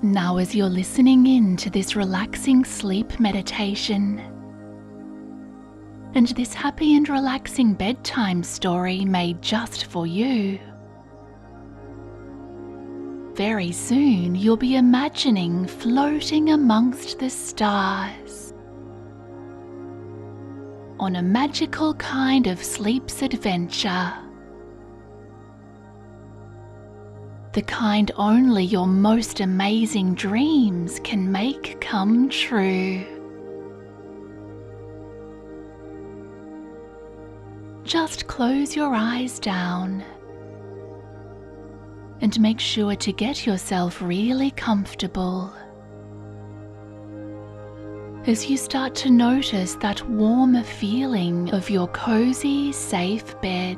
Now, as you're listening in to this relaxing sleep meditation and this happy and relaxing bedtime story made just for you, very soon you'll be imagining floating amongst the stars on a magical kind of sleep's adventure. The kind only your most amazing dreams can make come true. Just close your eyes down and make sure to get yourself really comfortable. As you start to notice that warm feeling of your cozy, safe bed,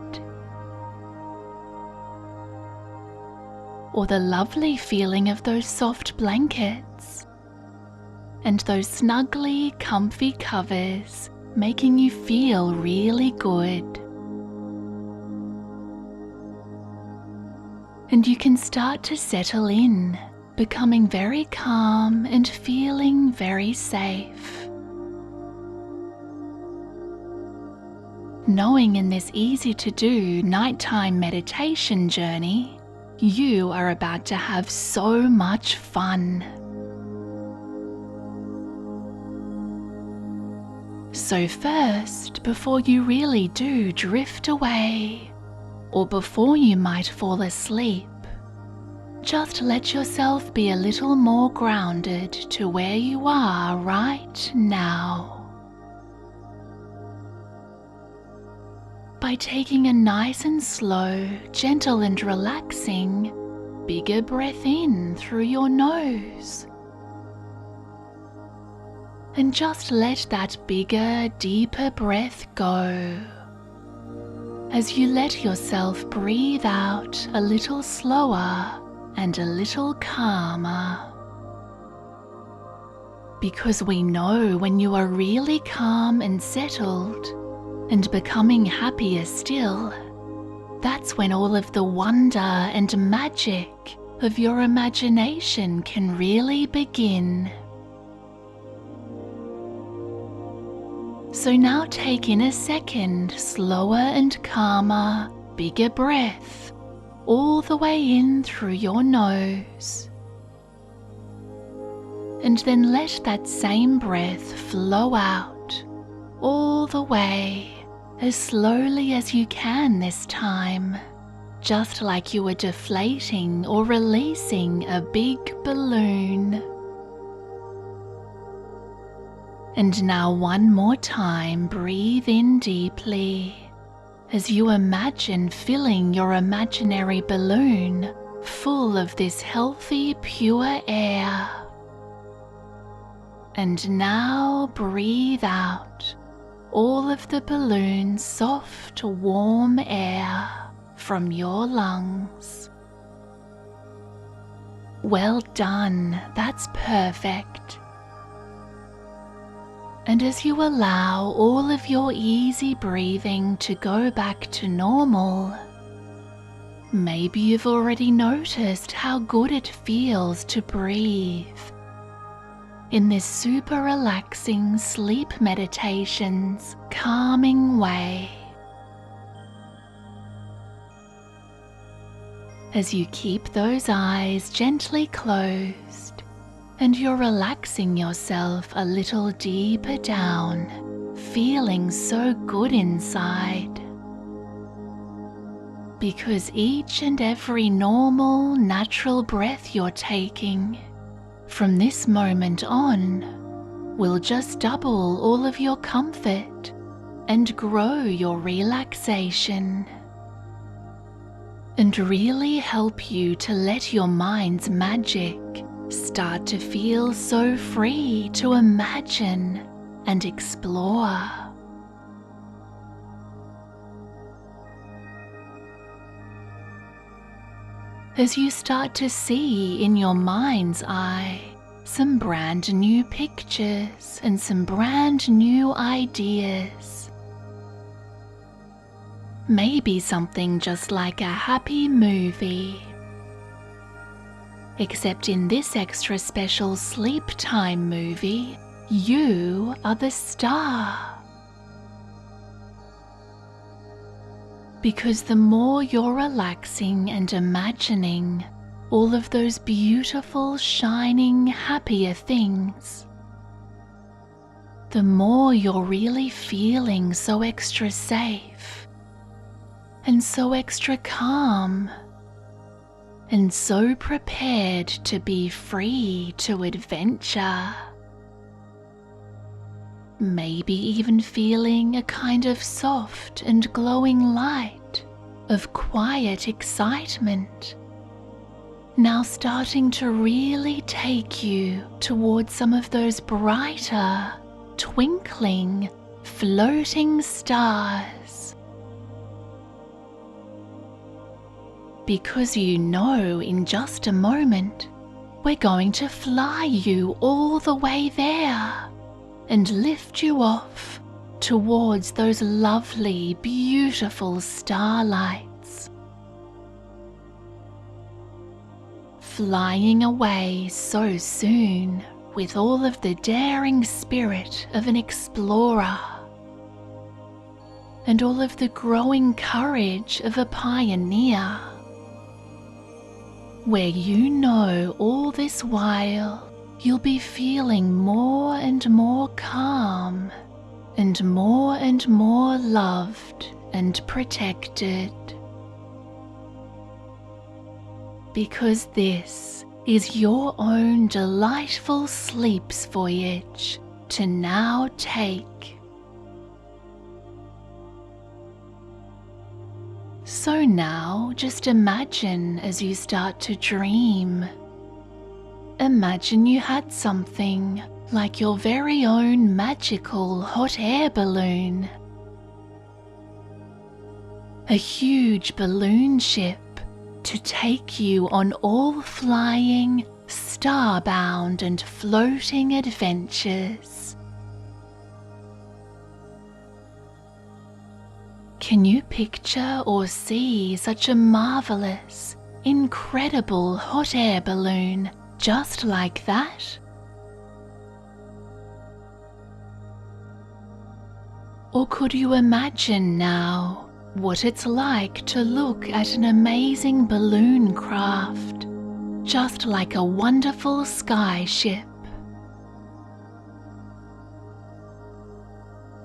or the lovely feeling of those soft blankets and those snuggly, comfy covers making you feel really good. And you can start to settle in, becoming very calm and feeling very safe. Knowing in this easy-to-do nighttime meditation journey, you are about to have so much fun. So first, before you really do drift away, or before you might fall asleep, just let yourself be a little more grounded to where you are right now. By taking a nice and slow, gentle and relaxing, bigger breath in through your nose. And just let that bigger, deeper breath go as you let yourself breathe out a little slower and a little calmer. Because we know when you are really calm and settled and becoming happier still, that's when all of the wonder and magic of your imagination can really begin. So now take in a second slower and calmer, bigger breath all the way in through your nose. And then let that same breath flow out all the way, as slowly as you can this time, just like you were deflating or releasing a big balloon. And now one more time, breathe in deeply as you imagine filling your imaginary balloon full of this healthy, pure air. And now breathe out all of the balloon's soft, warm air from your lungs. Well done, that's perfect. And as you allow all of your easy breathing to go back to normal, maybe you've already noticed how good it feels to breathe in this super relaxing sleep meditation's calming way. As you keep those eyes gently closed and you're relaxing yourself a little deeper down, feeling so good inside. Because each and every normal, natural breath you're taking from this moment on will just double all of your comfort and grow your relaxation, and really help you to let your mind's magic start to feel so free to imagine and explore. As you start to see in your mind's eye some brand new pictures and some brand new ideas. Maybe something just like a happy movie. Except in this extra special sleep time movie, you are the star. Because the more you're relaxing and imagining all of those beautiful, shining, happier things, the more you're really feeling so extra safe and so extra calm and so prepared to be free to adventure. Maybe even feeling a kind of soft and glowing light of quiet excitement, now starting to really take you towards some of those brighter, twinkling, floating stars. Because you know in just a moment we're going to fly you all the way there and lift you off towards those lovely, beautiful starlights. Flying away so soon with all of the daring spirit of an explorer and all of the growing courage of a pioneer, where you know all this while you'll be feeling more and more calm and more loved and protected. Because this is your own delightful sleep's voyage to now take. So now just imagine as you start to dream. Imagine you had something like your very own magical hot air balloon. A huge balloon ship to take you on all flying, starbound and floating adventures. Can you picture or see such a marvelous, incredible hot air balloon just like that? Or could you imagine now what it's like to look at an amazing balloon craft, just like a wonderful sky ship?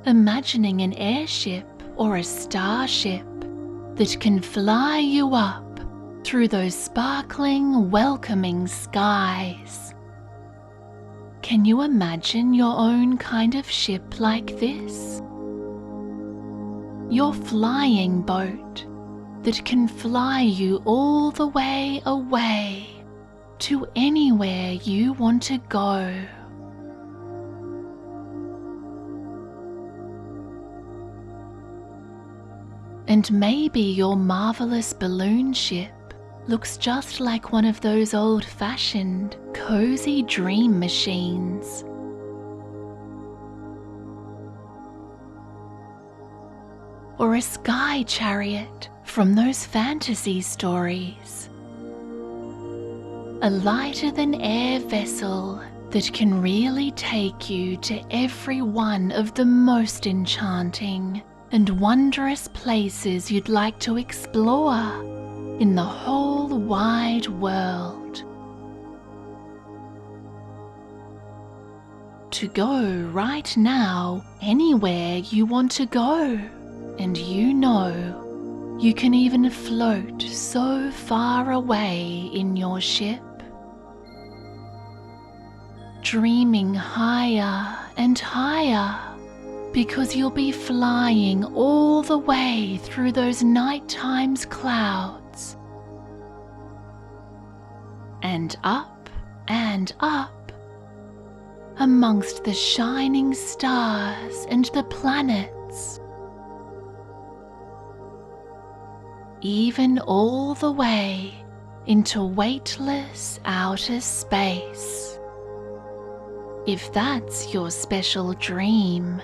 Imagining an airship or a starship that can fly you up through those sparkling, welcoming skies. Can you imagine your own kind of ship like this? Your flying boat that can fly you all the way away to anywhere you want to go. And maybe your marvelous balloon ship looks just like one of those old-fashioned, cozy dream machines. Or a sky chariot from those fantasy stories. A lighter-than-air vessel that can really take you to every one of the most enchanting and wondrous places you'd like to explore in the whole wide world. To go right now anywhere you want to go, and you know you can even float so far away in your ship, dreaming higher and higher, because you'll be flying all the way through those nighttime's clouds, and up amongst the shining stars and the planets, even all the way into weightless outer space, if that's your special dream.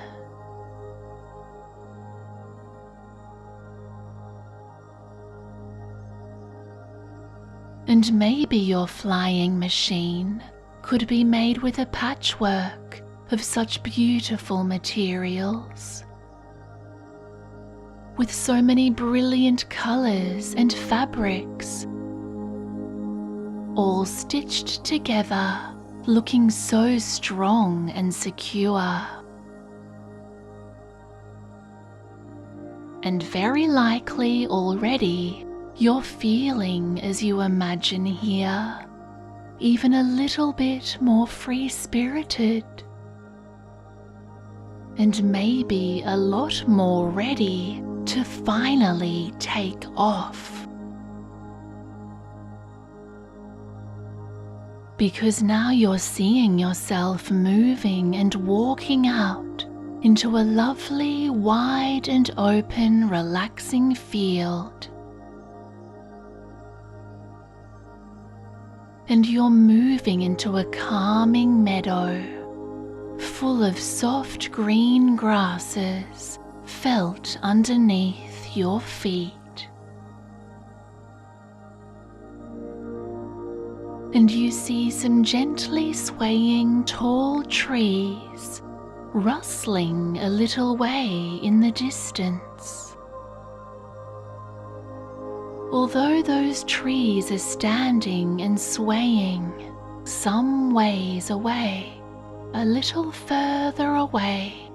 And maybe your flying machine could be made with a patchwork of such beautiful materials, with so many brilliant colors and fabrics, all stitched together, looking so strong and secure. And very likely already you're feeling, as you imagine here, even a little bit more free-spirited, and maybe a lot more ready to finally take off. Because now you're seeing yourself moving and walking out into a lovely, wide and open, relaxing field. And you're moving into a calming meadow, full of soft green grasses felt underneath your feet. And you see some gently swaying tall trees rustling a little way in the distance. Although those trees are standing and swaying some ways away, a little further away,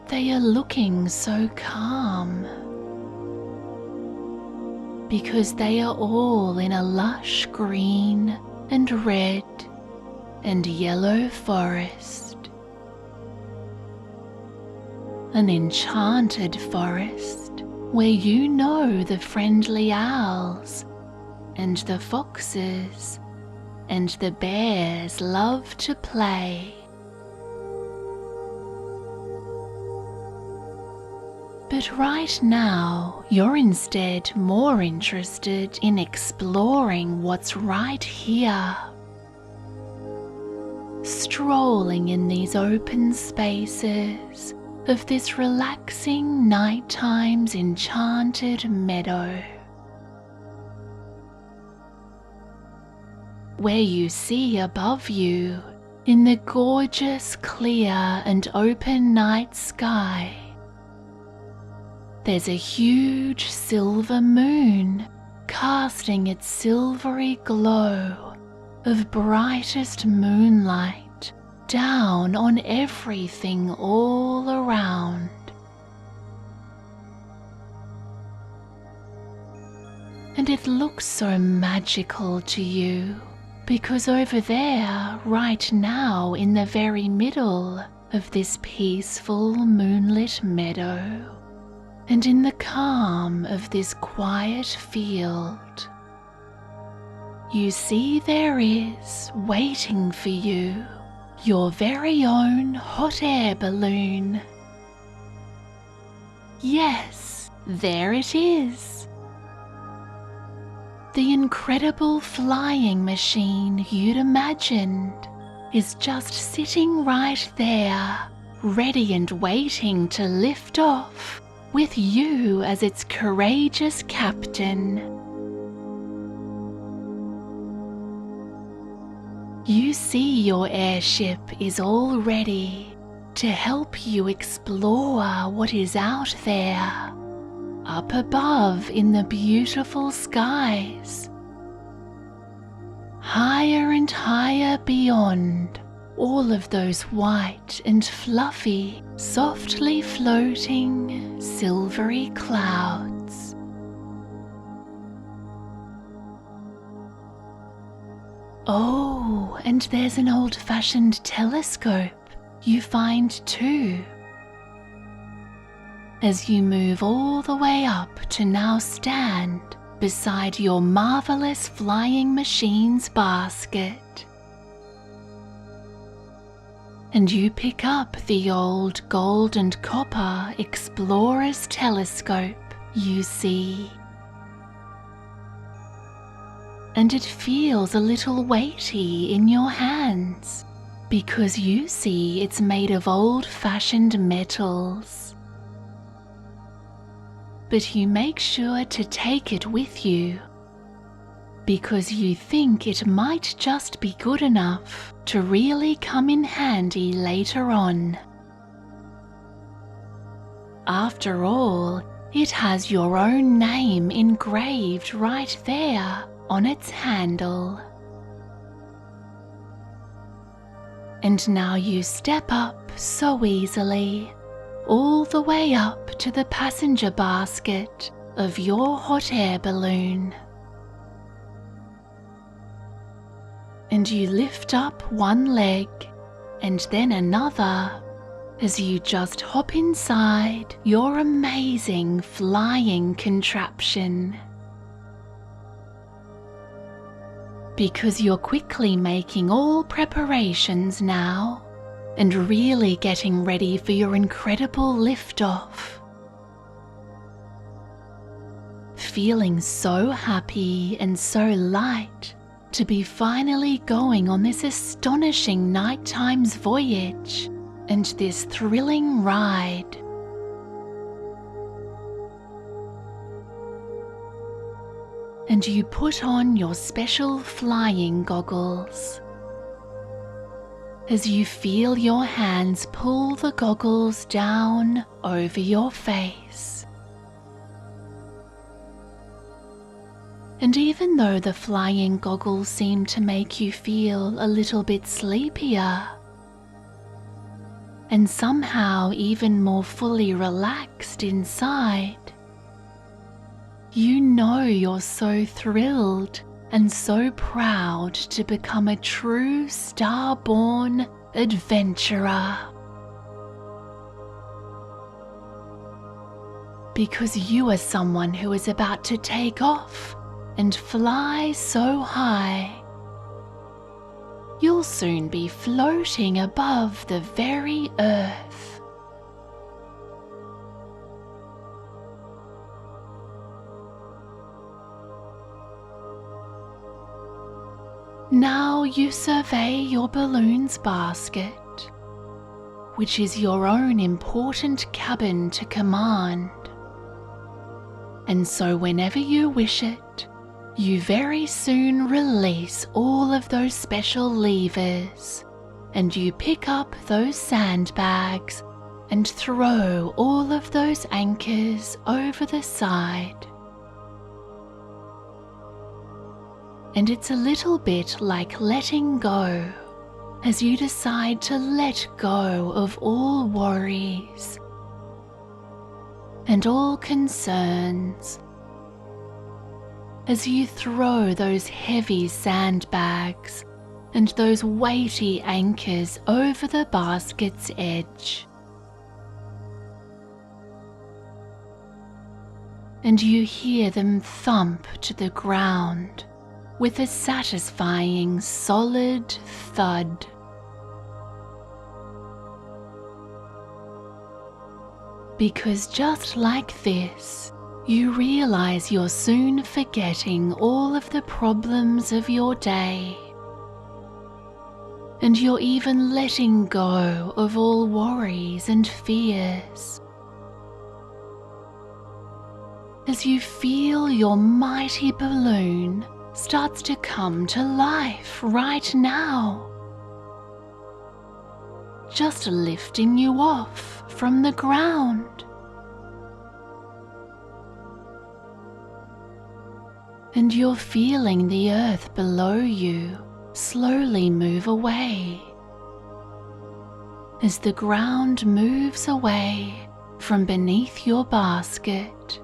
they are looking so calm, because they are all in a lush green and red and yellow forest, an enchanted forest where you know the friendly owls and the foxes and the bears love to play. But right now, you're instead more interested in exploring what's right here. Strolling in these open spaces of this relaxing nighttime's enchanted meadow, where you see above you, in the gorgeous, clear and open night sky, there's a huge silver moon casting its silvery glow of brightest moonlight down on everything all around. And it looks so magical to you, because over there, right now in the very middle of this peaceful moonlit meadow, and in the calm of this quiet field, you see there is, waiting for you, your very own hot air balloon. Yes, there it is. The incredible flying machine you'd imagined is just sitting right there, ready and waiting to lift off, with you as its courageous captain. You see your airship is all ready to help you explore what is out there, up above in the beautiful skies, higher and higher beyond all of those white and fluffy, softly floating, silvery clouds. Oh, and there's an old-fashioned telescope you find too, as you move all the way up to now stand beside your marvelous flying machine's basket. And you pick up the old gold and copper explorer's telescope you see. And it feels a little weighty in your hands, because you see it's made of old-fashioned metals. But you make sure to take it with you, because you think it might just be good enough to really come in handy later on. After all, it has your own name engraved right there on its handle. And now you step up so easily, all the way up to the passenger basket of your hot air balloon. And you lift up one leg and then another as you just hop inside your amazing flying contraption. Because you're quickly making all preparations now and really getting ready for your incredible liftoff. Feeling so happy and so light to be finally going on this astonishing nighttime's voyage and this thrilling ride. And you put on your special flying goggles. As you feel your hands pull the goggles down over your face. And even though the flying goggles seem to make you feel a little bit sleepier, and somehow even more fully relaxed inside, you know you're so thrilled and so proud to become a true star-born adventurer. Because you are someone who is about to take off and fly so high. You'll soon be floating above the very earth. Now you survey your balloon's basket, which is your own important cabin to command. And so whenever you wish it, you very soon release all of those special levers, and you pick up those sandbags and throw all of those anchors over the side. And it's a little bit like letting go as you decide to let go of all worries and all concerns, as you throw those heavy sandbags and those weighty anchors over the basket's edge. And you hear them thump to the ground with a satisfying solid thud. Because just like this, you realize you're soon forgetting all of the problems of your day. And you're even letting go of all worries and fears. As you feel your mighty balloon starts to come to life right now, just lifting you off from the ground. And you're feeling the earth below you slowly move away as the ground moves away from beneath your basket.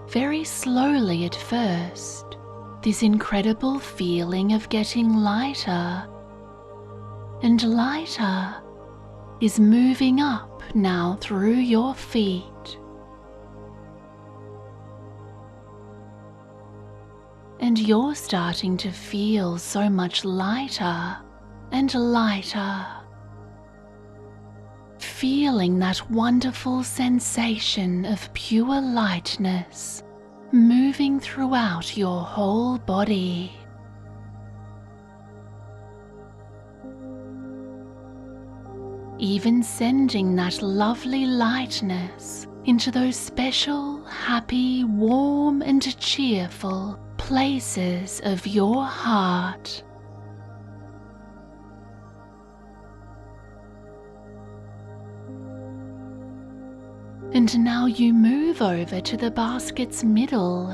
Very slowly at first, this incredible feeling of getting lighter and lighter is moving up now through your feet. And you're starting to feel so much lighter and lighter, feeling that wonderful sensation of pure lightness moving throughout your whole body. Even sending that lovely lightness into those special, happy, warm and cheerful places of your heart. And now you move over to the basket's middle,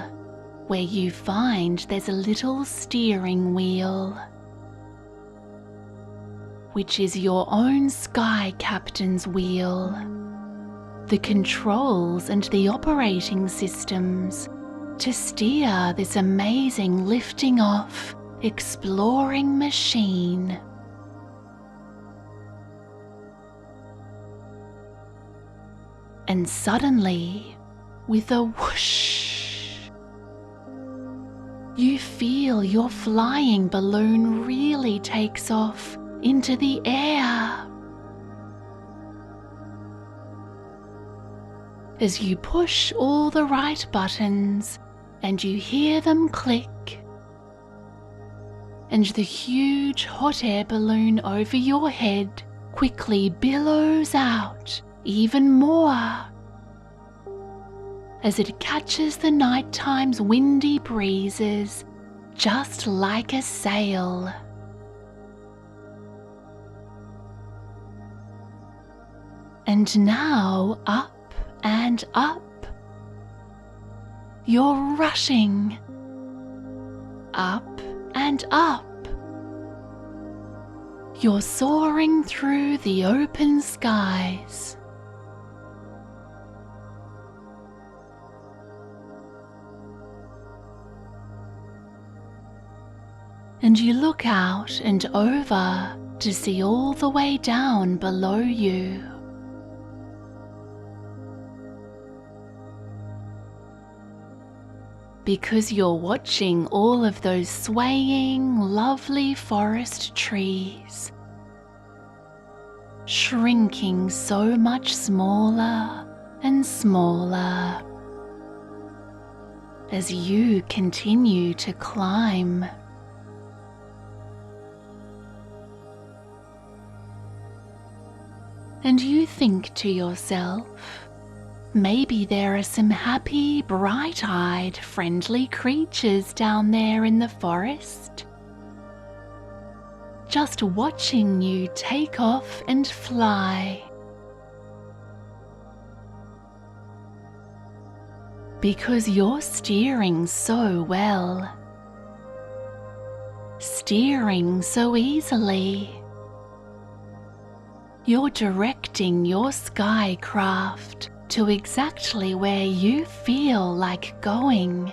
where you find there's a little steering wheel, which is your own sky captain's wheel. The controls and the operating systems to steer this amazing lifting off, exploring machine. And suddenly, with a whoosh, you feel your flying balloon really takes off into the air. As you push all the right buttons and you hear them click, and the huge hot air balloon over your head quickly billows out even more as it catches the nighttime's windy breezes just like a sail. And now up and up, you're rushing up and up. You're soaring through the open skies. And you look out and over to see all the way down below you. Because you're watching all of those swaying, lovely forest trees, shrinking so much smaller and smaller as you continue to climb. And you think to yourself, maybe there are some happy, bright-eyed, friendly creatures down there in the forest, just watching you take off and fly. Because you're steering so well, steering so easily. You're directing your skycraft to exactly where you feel like going.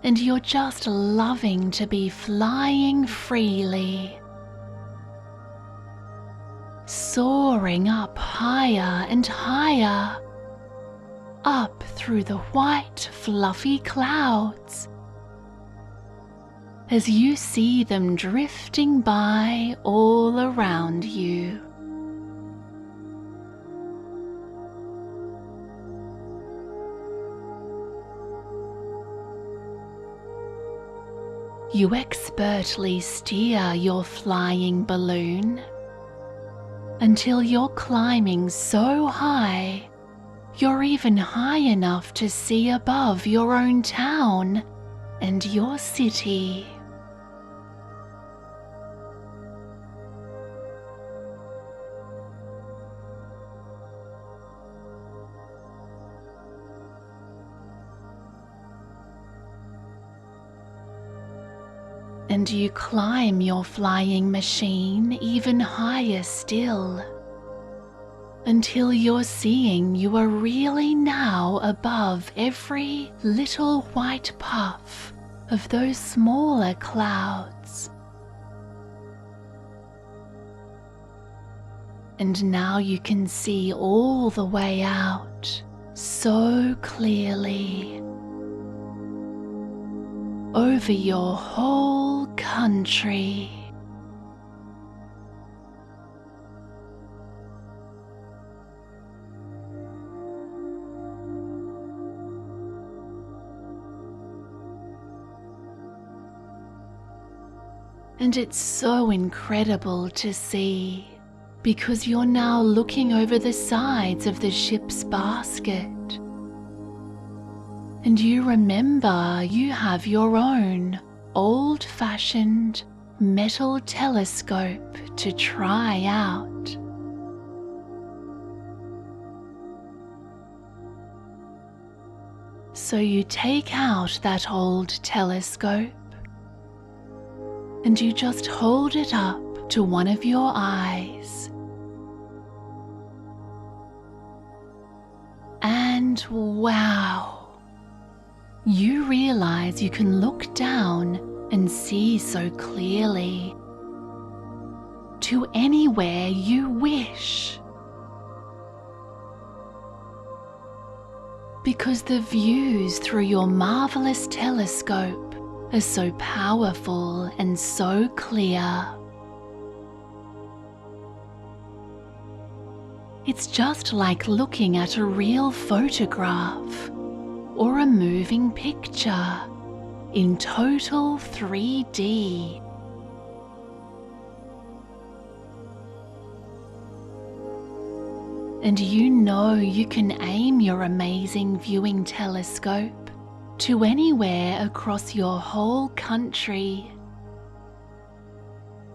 And you're just loving to be flying freely, soaring up higher and higher, up through the white fluffy clouds, as you see them drifting by all around you. You expertly steer your flying balloon until you're climbing so high, you're even high enough to see above your own town and your city. And you climb your flying machine even higher still, until you're seeing you are really now above every little white puff of those smaller clouds. And now you can see all the way out so clearly over your whole country. And it's so incredible to see, because you're now looking over the sides of the ship's basket. And you remember you have your own old-fashioned metal telescope to try out. So you take out that old telescope and you just hold it up to one of your eyes. And wow, you realize you can look down and see so clearly to anywhere you wish. Because the views through your marvelous telescope are so powerful and so clear. It's just like looking at a real photograph or a moving picture in total 3D. And you know you can aim your amazing viewing telescope to anywhere across your whole country,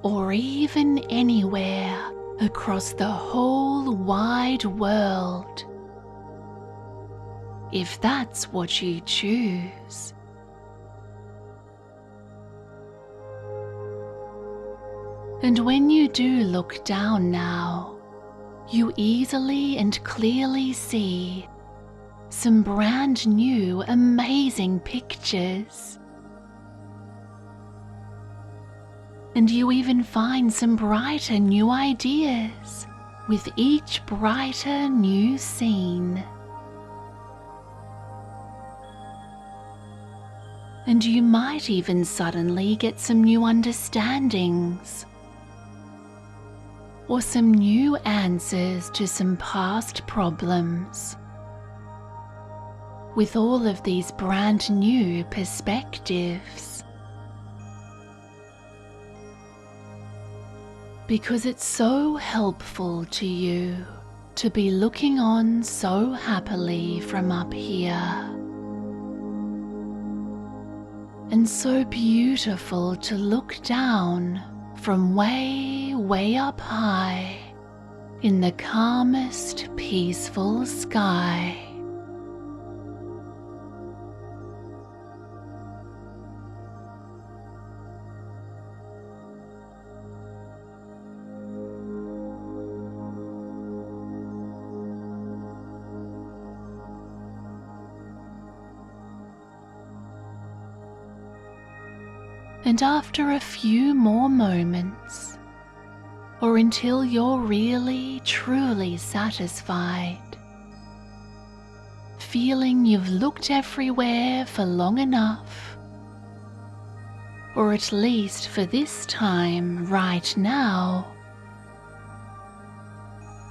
or even anywhere across the whole wide world, if that's what you choose. And when you do look down now, you easily and clearly see some brand new amazing pictures. And you even find some brighter new ideas with each brighter new scene. And you might even suddenly get some new understandings, or some new answers to some past problems, with all of these brand new perspectives. Because it's so helpful to you to be looking on so happily from up here, and so beautiful to look down from way, way up high in the calmest, peaceful sky. And after a few more moments, or until you're really, truly satisfied, feeling you've looked everywhere for long enough, or at least for this time right now,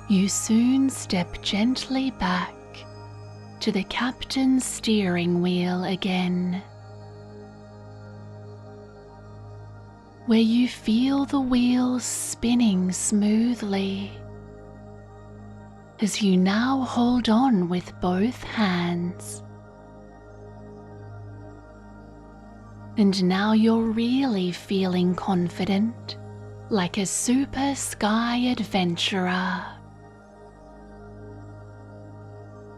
you soon step gently back to the captain's steering wheel again, where you feel the wheels spinning smoothly as you now hold on with both hands. And now you're really feeling confident, like a super sky adventurer.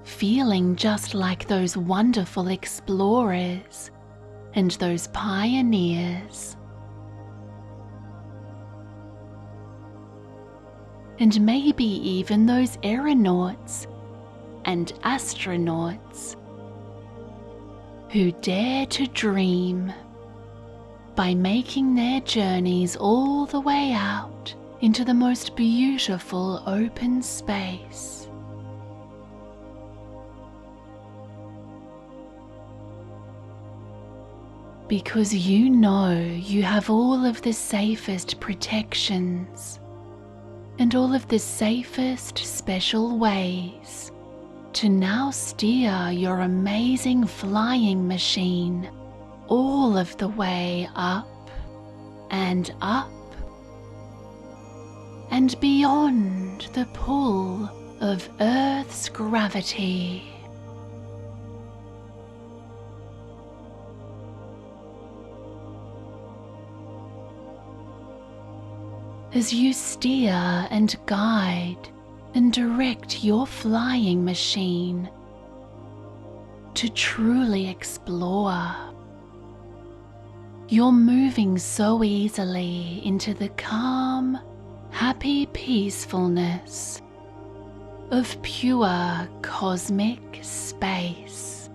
Feeling just like those wonderful explorers and those pioneers. And maybe even those aeronauts and astronauts who dare to dream by making their journeys all the way out into the most beautiful open space. Because you know you have all of the safest protections and all of the safest special ways to now steer your amazing flying machine all of the way up, and up and beyond the pull of Earth's gravity. As you steer and guide and direct your flying machine to truly explore, you're moving so easily into the calm, happy peacefulness of pure cosmic space.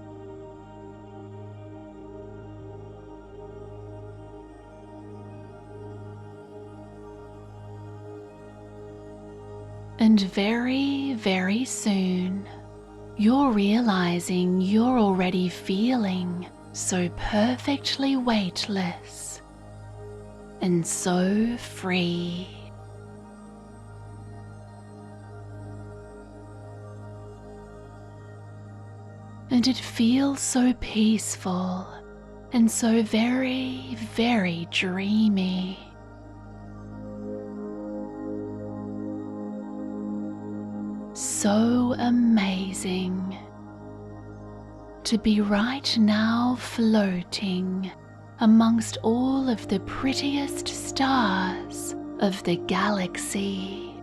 And very, very soon, you're realizing you're already feeling so perfectly weightless and so free. And it feels so peaceful and so very, very dreamy. So amazing to be right now floating amongst all of the prettiest stars of the galaxy.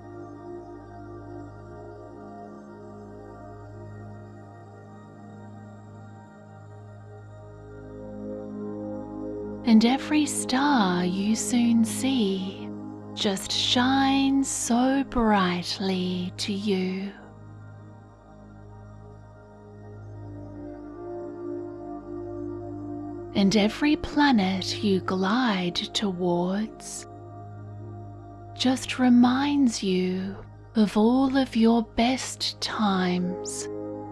And every star you soon see just shines so brightly to you. And every planet you glide towards just reminds you of all of your best times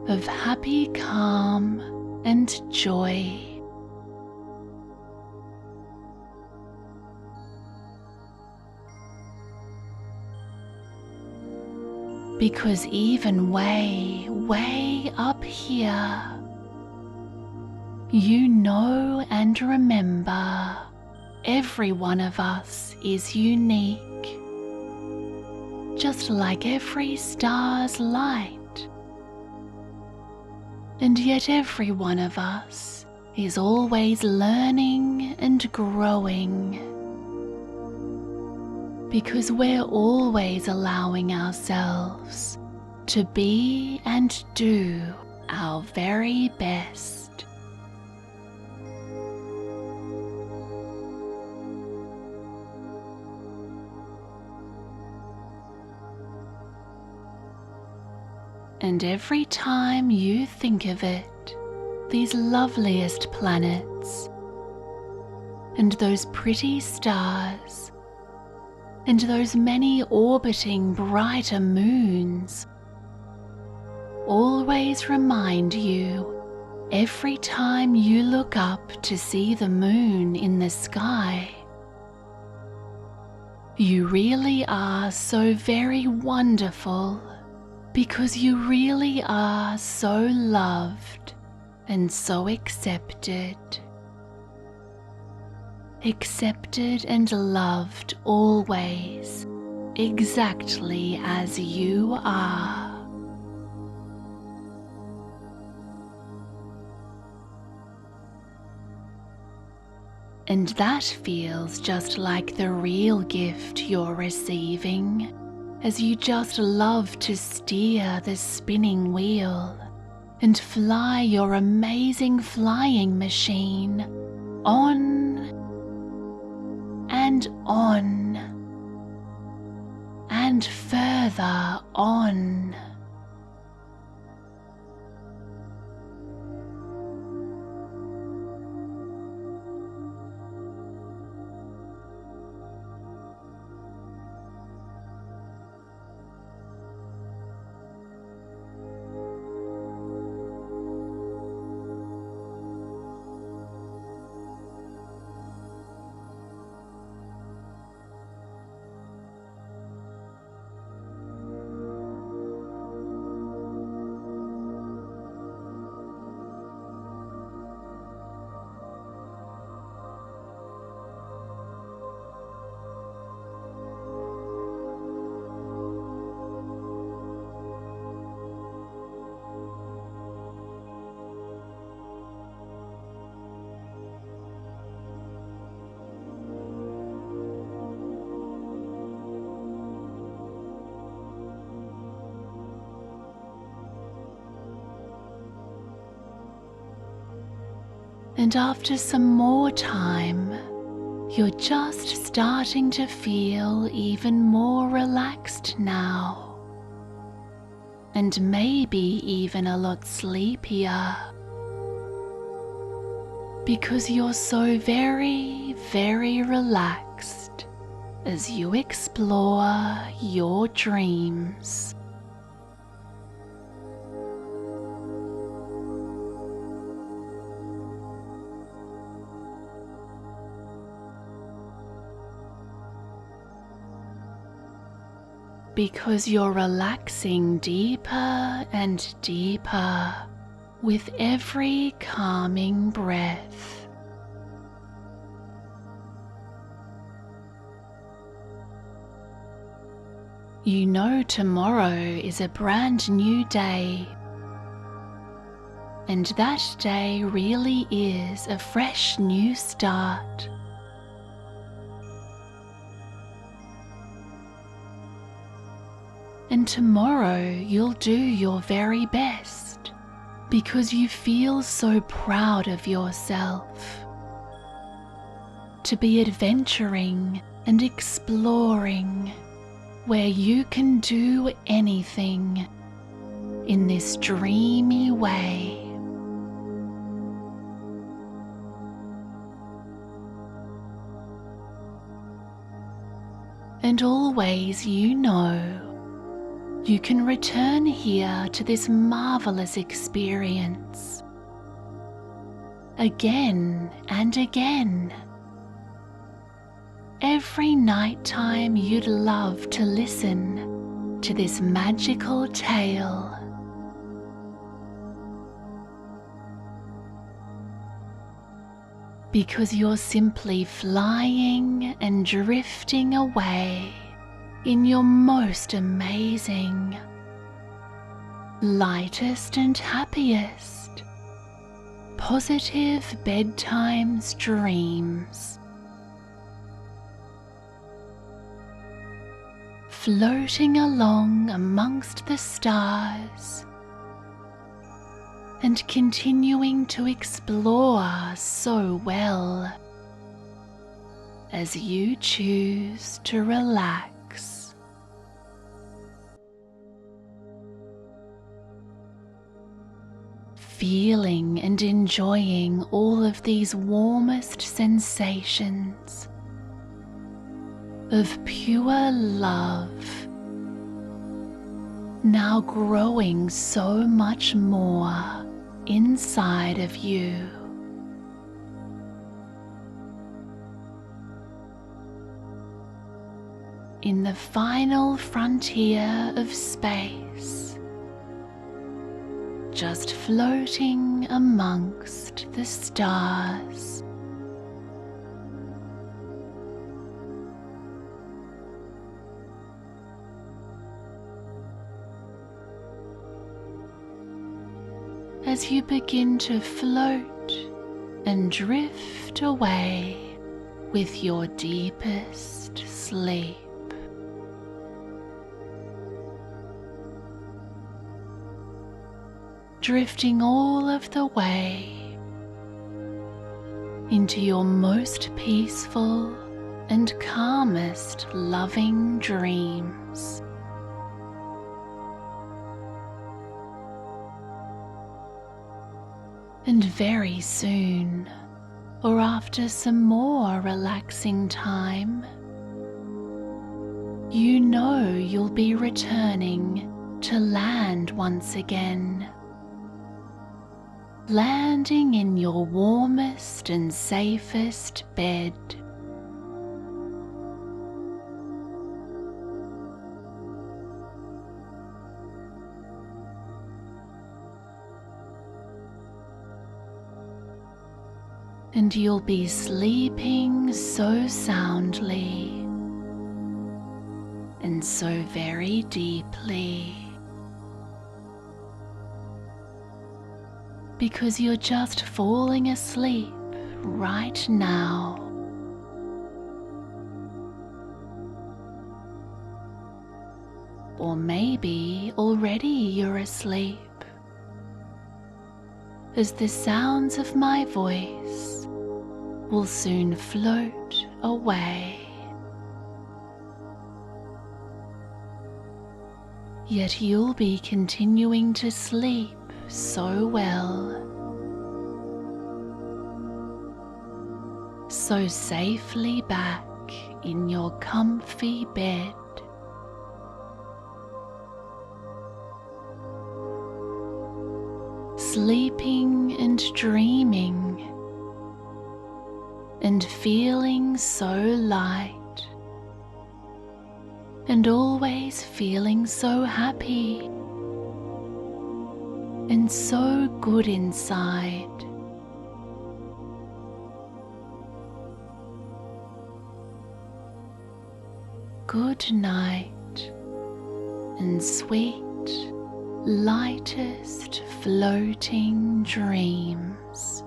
of happy calm and joy. Because even way, way up here, you know and remember every one of us is unique, just like every star's light. And yet every one of us is always learning and growing, because we're always allowing ourselves to be and do our very best. And every time you think of it, these loveliest planets and those pretty stars and those many orbiting brighter moons always remind you every time you look up to see the moon in the sky. You really are so very wonderful, because you really are so loved and so accepted. Accepted and loved always, exactly as you are. And that feels just like the real gift you're receiving, as you just love to steer the spinning wheel and fly your amazing flying machine on and on and further on. And after some more time, you're just starting to feel even more relaxed now, and maybe even a lot sleepier, because you're so very, very relaxed as you explore your dreams. Because you're relaxing deeper and deeper with every calming breath. You know tomorrow is a brand new day, and that day really is a fresh new start. And tomorrow you'll do your very best because you feel so proud of yourself. To be adventuring and exploring where you can do anything in this dreamy way. And always you know you can return here to this marvelous experience again and again. Every nighttime you'd love to listen to this magical tale. Because you're simply flying and drifting away in your most amazing, lightest and happiest, positive bedtimes dreams. Floating along amongst the stars and continuing to explore so well as you choose to relax. Feeling and enjoying all of these warmest sensations of pure love, now growing so much more inside of you. In the final frontier of space, just floating amongst the stars. As you begin to float and drift away with your deepest sleep. Drifting all of the way into your most peaceful and calmest loving dreams. And very soon, or after some more relaxing time, you know you'll be returning to land once again. Landing in your warmest and safest bed. And you'll be sleeping so soundly and so very deeply. Because you're just falling asleep right now. Or maybe already you're asleep. as the sounds of my voice will soon float away. Yet you'll be continuing to sleep so well, so safely back in your comfy bed. Sleeping and dreaming and feeling so light and always feeling so happy and so good inside. Good night and sweet, lightest floating dreams.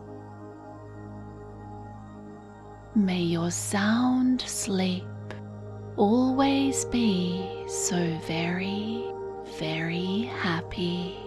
May your sound sleep always be so very, very happy.